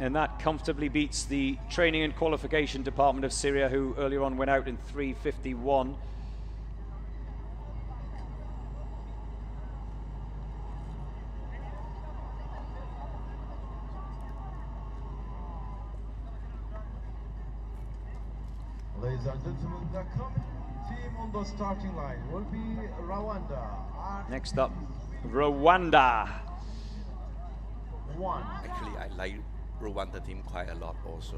and that comfortably beats the training and qualification department of Syria, who earlier on went out in 3:51. Ladies and gentlemen, the coming team on the starting line will be Rwanda. Next up, Rwanda. Actually, I like Rwanda team quite a lot also.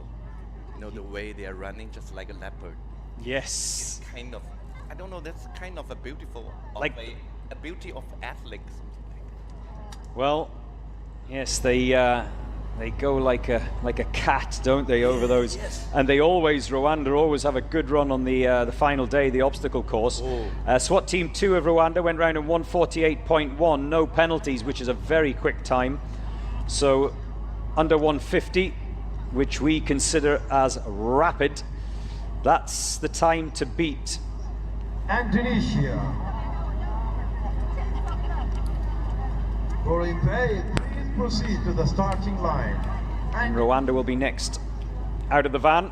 You know, the way they are running just like a leopard. Yes. It's kind of, I don't know, that's kind of a beautiful, like a beauty of athletes. Well, yes, they go like a cat, don't they, over those? Yes. And they always, Rwanda always have a good run on the final day, the obstacle course. SWAT Team 2 of Rwanda went round in 1:48.1, no penalties, which is a very quick time. So under 150, which we consider as rapid, that's the time to beat. Indonesia. Please proceed to the starting line. And Rwanda will be next out of the van.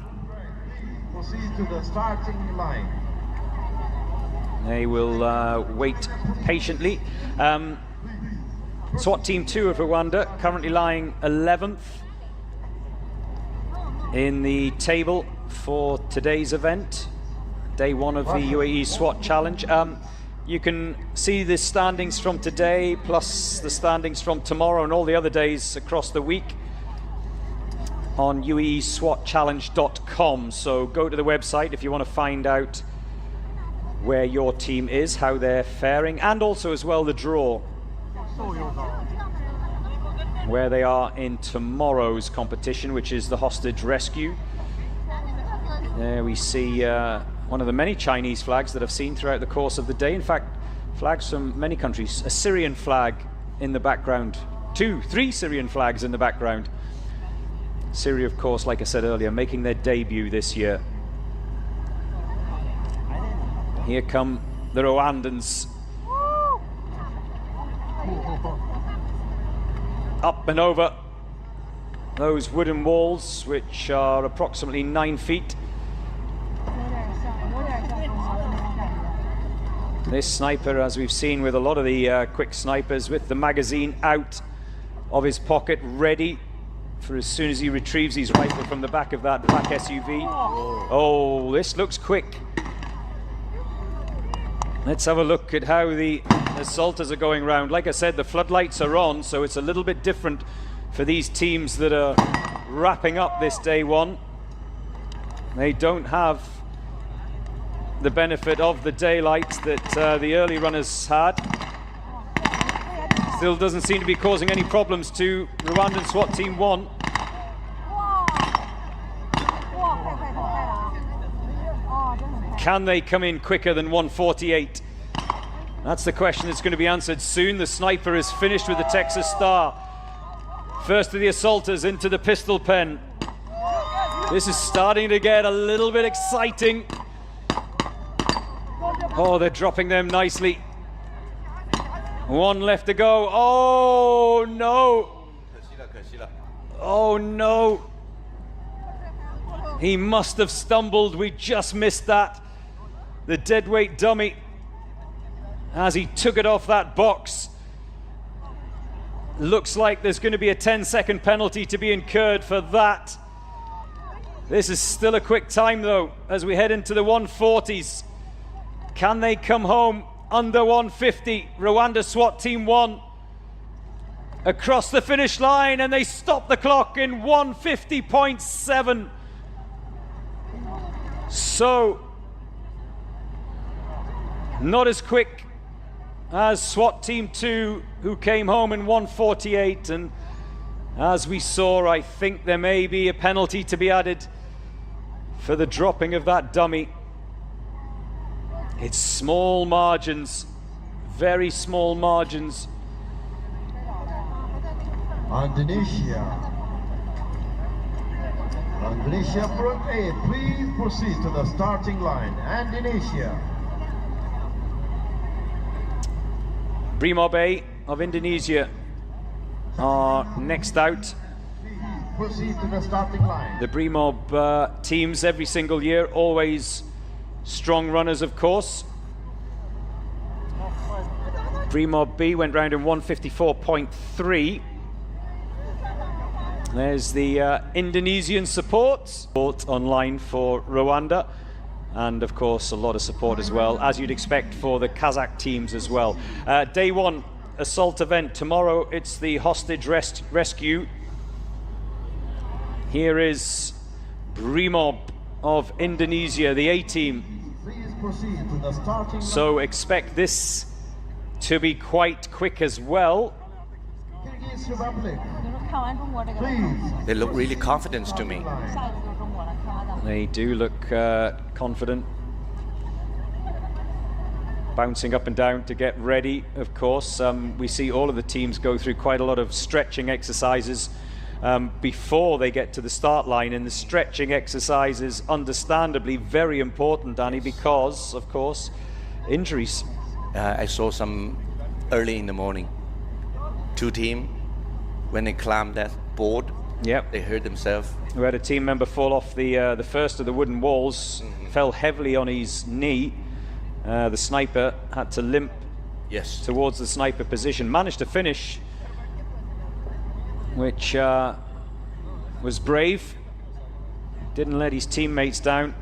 Proceed to the starting line. They will wait patiently. SWAT Team 2 of Rwanda currently lying 11th in the table for today's event, day 1 of the UAE SWAT Challenge. You can see the standings from today, plus the standings from tomorrow and all the other days across the week on uaeswatchallenge.com. So go to the website if you want to find out where your team is, how they're faring, and also as well the draw, where they are in tomorrow's competition, which is the hostage rescue. There we see one of the many Chinese flags that I've seen throughout the course of the day. In fact, flags from many countries. A Syrian flag in the background. 2, 3 Syrian flags in the background. Syria, of course, like I said earlier, making their debut this year. Here come the Rwandans. Up and over those wooden walls, which are approximately 9 feet. This sniper, as we've seen with a lot of the quick snipers, with the magazine out of his pocket, ready for as soon as he retrieves his rifle from the back of that black SUV. Oh, this looks quick. Let's have a look at how the assaulters are going round. Like I said, the floodlights are on, so it's a little bit different for these teams that are wrapping up this day 1. They don't have the benefit of the daylight that the early runners had. Still doesn't seem to be causing any problems to Rwandan SWAT Team 1. Can they come in quicker than 1:48? That's the question that's going to be answered soon. The sniper is finished with the Texas Star. First of the assaulters into the pistol pen. This is starting to get a little bit exciting. Oh, they're dropping them nicely. 1 left to go. Oh, no. Oh, no. He must have stumbled. We just missed that. The deadweight dummy, as he took it off that box. Looks like there's going to be a 10-second penalty to be incurred for that. This is still a quick time, though, as we head into the 140s. Can they come home under 150? Rwanda SWAT Team 1 across the finish line, and they stop the clock in 150.7. So, not as quick as SWAT Team 2, who came home in 1:48, and as we saw, I think there may be a penalty to be added for the dropping of that dummy. It's small margins, very small margins. Indonesia Group 8, please proceed to the starting line. Indonesia. Brimob A of Indonesia are next out. proceed to the starting line. The Brimob teams every single year, always strong runners, of course. Brimob B went round in 154.3. There's the Indonesian support online for Rwanda, and of course a lot of support as well, as you'd expect for the Kazakh teams as well. Day one assault event. Tomorrow it's the hostage rescue. Here is Brimob of Indonesia, the A team. Please proceed to the starting So expect this to be quite quick as well. Kyrgyz Republic. Please. They look really confident to me. They do look confident. Bouncing up and down to get ready, of course. We see all of the teams go through quite a lot of stretching exercises before they get to the start line, and the stretching exercise is understandably very important, Danny, because, of course, injuries. I saw some early in the morning. Two teams, when they climbed that board, Yep. they hurt themselves. We had a team member fall off the first of the wooden walls, fell heavily on his knee. The sniper had to limp Yes. towards the sniper position, managed to finish, which was brave, didn't let his teammates down.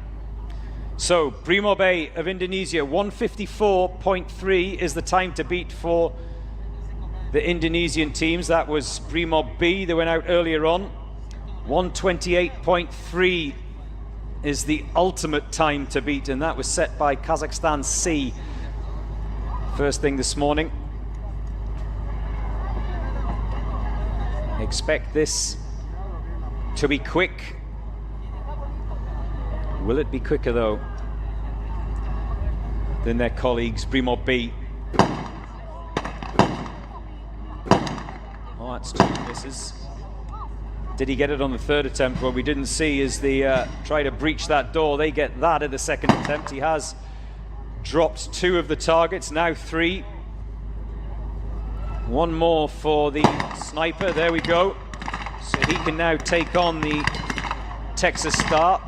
So Brimob A of Indonesia, 154.3 is the time to beat for the Indonesian teams. That was Brimob B, they went out earlier on. 128.3 is the ultimate time to beat, and that was set by Kazakhstan C first thing this morning. Expect this to be quick. Will it be quicker though than their colleagues Brimob B? Oh, that's two misses. Did he get it on the third attempt? What we didn't see is the try to breach that door. They get that at the second attempt. He has dropped two of the targets, now three. One more for the sniper, there we go. So he can now take on the Texas Star.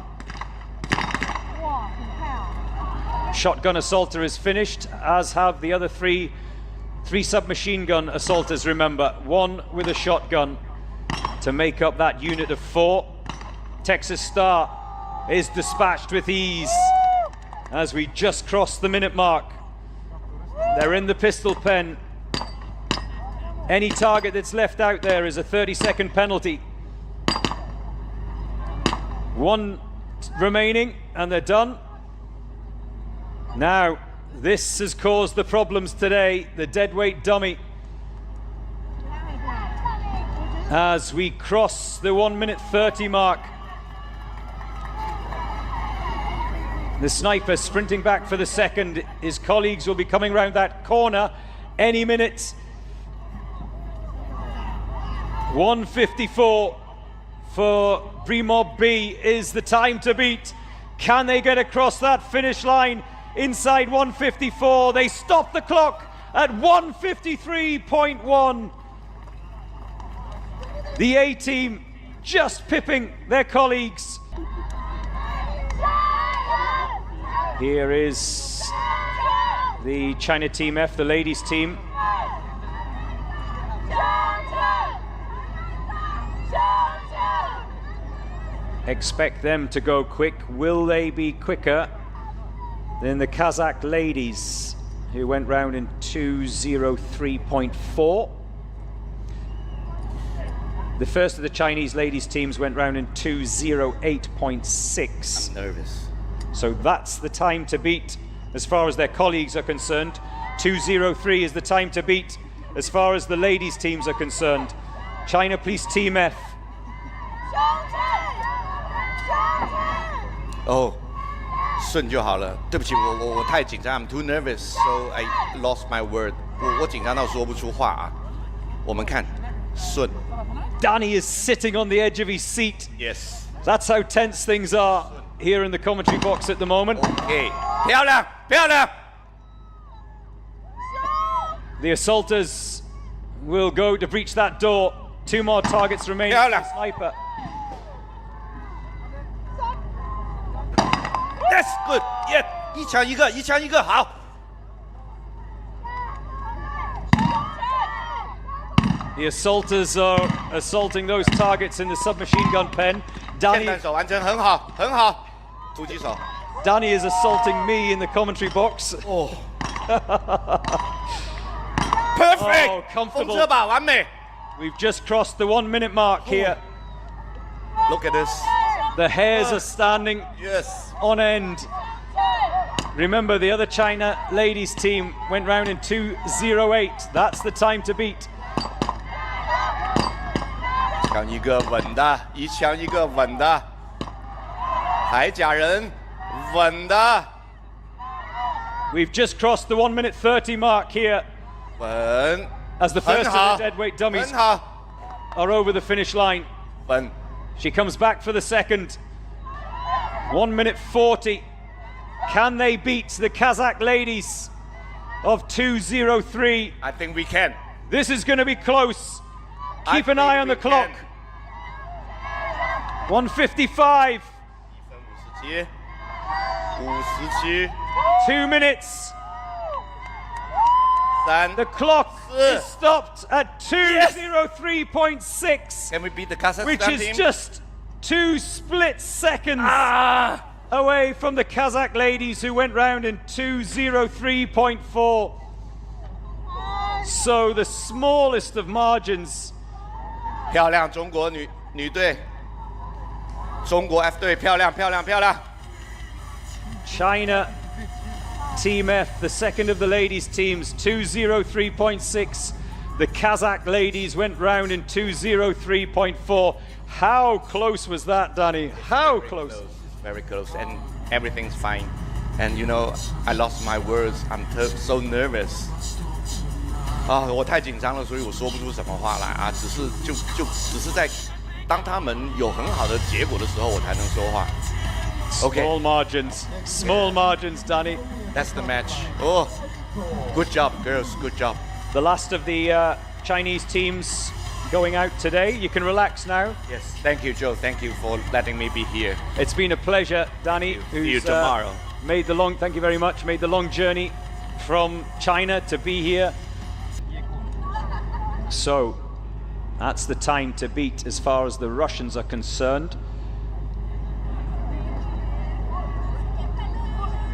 Shotgun assaulter is finished, as have the other three submachine gun assaulters, remember. One with a shotgun to make up that unit of four. Texas Star is dispatched with ease as we just crossed the minute mark. They're in the pistol pen. Any target that's left out there is a 30-second penalty. One remaining and they're done. Now, this has caused the problems today, the deadweight dummy. As we cross the 1:30 mark. The sniper sprinting back for the second. His colleagues will be coming around that corner any minute. 1:54 for Brimob B is the time to beat. Can they get across that finish line inside 1:54? They stop the clock at 1:53.1. The A team just pipping their colleagues. Here is the China Team F, the ladies team. Expect them to go quick. Will they be quicker than the Kazakh ladies, who went round in 2:03.4? The first of the Chinese ladies teams went round in 2:08.6. I'm nervous. So that's the time to beat as far as their colleagues are concerned. 2:03 is the time to beat as far as the ladies teams are concerned. China Police Team F. Oh, 顺就好了。对不起，我太紧张 ，I'm too nervous, so I lost my word. 我紧张到说不出话啊。我们看，顺。Danny is sitting on the edge of his seat. Yes. That's how tense things are here in the commentary box at the moment. Okay. 漂亮，漂亮。The assaulters will go to breach that door. Two more targets remain for the sniper. That's good. Yeah， 一枪一个，一枪一个，好。The assaulters are assaulting those targets in the submachine gun pen. 霰弹手完成，很好，很好。突击手。Danny is assaulting me in the commentary box. Oh. Perfect. Oh, comfortable. 风车吧，完美。 We've just crossed the 1 minute mark here. Look at this. The hairs are standing Yes. on end. Remember, the other China ladies team went round in 2:08. That's the time to beat. 枪一个稳的，一枪一个稳的，海甲人稳的。We've just crossed the 1 minute 30 mark here 稳。 as the first of the deadweight dummies 很好。 are over the finish line. 稳。 She comes back for the second. 1 minute 40. Can they beat the Kazakh ladies of 2:03? I think we can. This is going to be close. Keep an eye on the clock. 1:55. 57。 2 minutes. 3。 The clock 4 is stopped at 2:03.6, Can we beat the Kazakhstan which is team? just 2 split seconds Ah! away from the Kazakh ladies who went round in 2:03.4. So the smallest of margins. 漂亮，中国女队，中国 F 队，漂亮漂亮漂亮。 China Team F, the second of the ladies teams, 2:03.6. The Kazakh ladies went round in 2:03.4. How close was that, Danny? How close? Very close, and everything's fine. And you know, I lost my words. I'm so nervous. 啊，我太紧张了，所以我说不出什么话来啊。只是在当他们有很好的结果的时候，我才能说话。Okay. Small margins, Danny. That's the match. Oh, good job, girls. Good job. The last of the Chinese teams going out today. You can relax now. Yes. Thank you, Joe. Thank you for letting me be here. It's been a pleasure, Danny. See you tomorrow. Thank you very much. Made the long journey from China to be here. So, that's the time to beat as far as the Russians are concerned.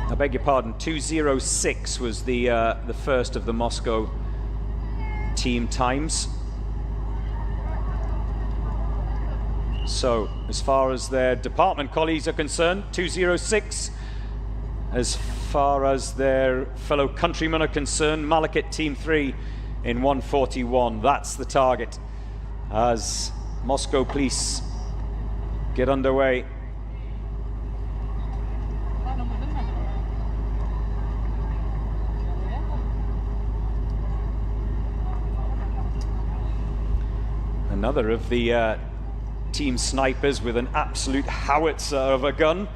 I beg your pardon, 2:06 was the first of the Moscow team times. So, as far as their department colleagues are concerned, 2:06. As far as their fellow countrymen are concerned, Malakit Team 3 in 1:41. That's the target as Moscow police get underway. Another of the team snipers with an absolute howitzer of a gun.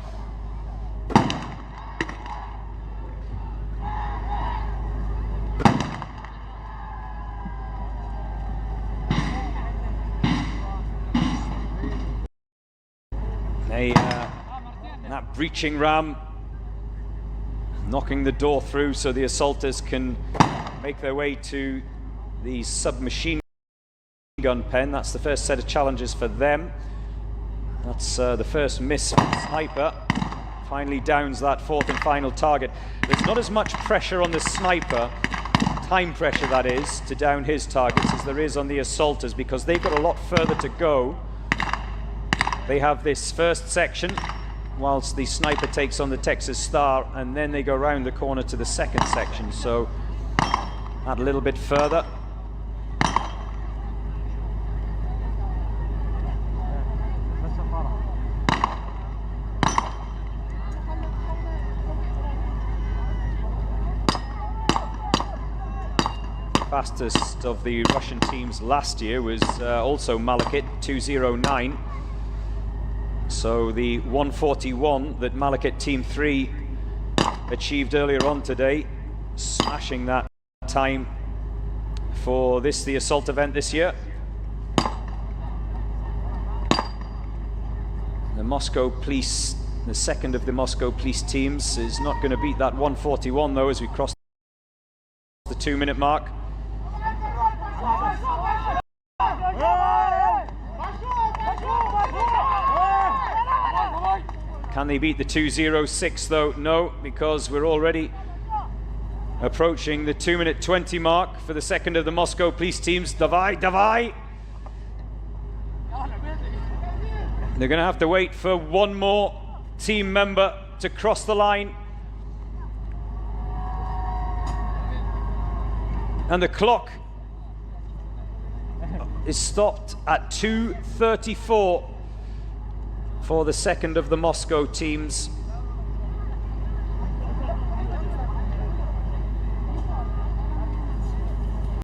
That breaching ram knocking the door through so the assaulters can make their way to the submachine gun pen. That's the first set of challenges for them. That's the first miss from the sniper. Finally downs that fourth and final target. There's not as much pressure on the sniper, time pressure that is, to down his targets as there is on the assaulters because they've got a lot further to go. They have this first section whilst the sniper takes on the Texas Star, and then they go round the corner to the second section. So add a little bit further. Fastest of the Russian teams last year was also Malakit, 2:09. So the 1:41 that Malakit Team 3 achieved earlier on today, smashing that time for the assault event this year. The Moscow police, the second of the Moscow police teams, is not going to beat that 141 though as we cross the 2-minute mark. Can they beat the 2:06 though? No, because we're already approaching the 2-minute 20 mark for the second of the Moscow police teams. Davai, davai! They're going to have to wait for one more team member to cross the line. And the clock is stopped at 2:34 for the second of the Moscow teams.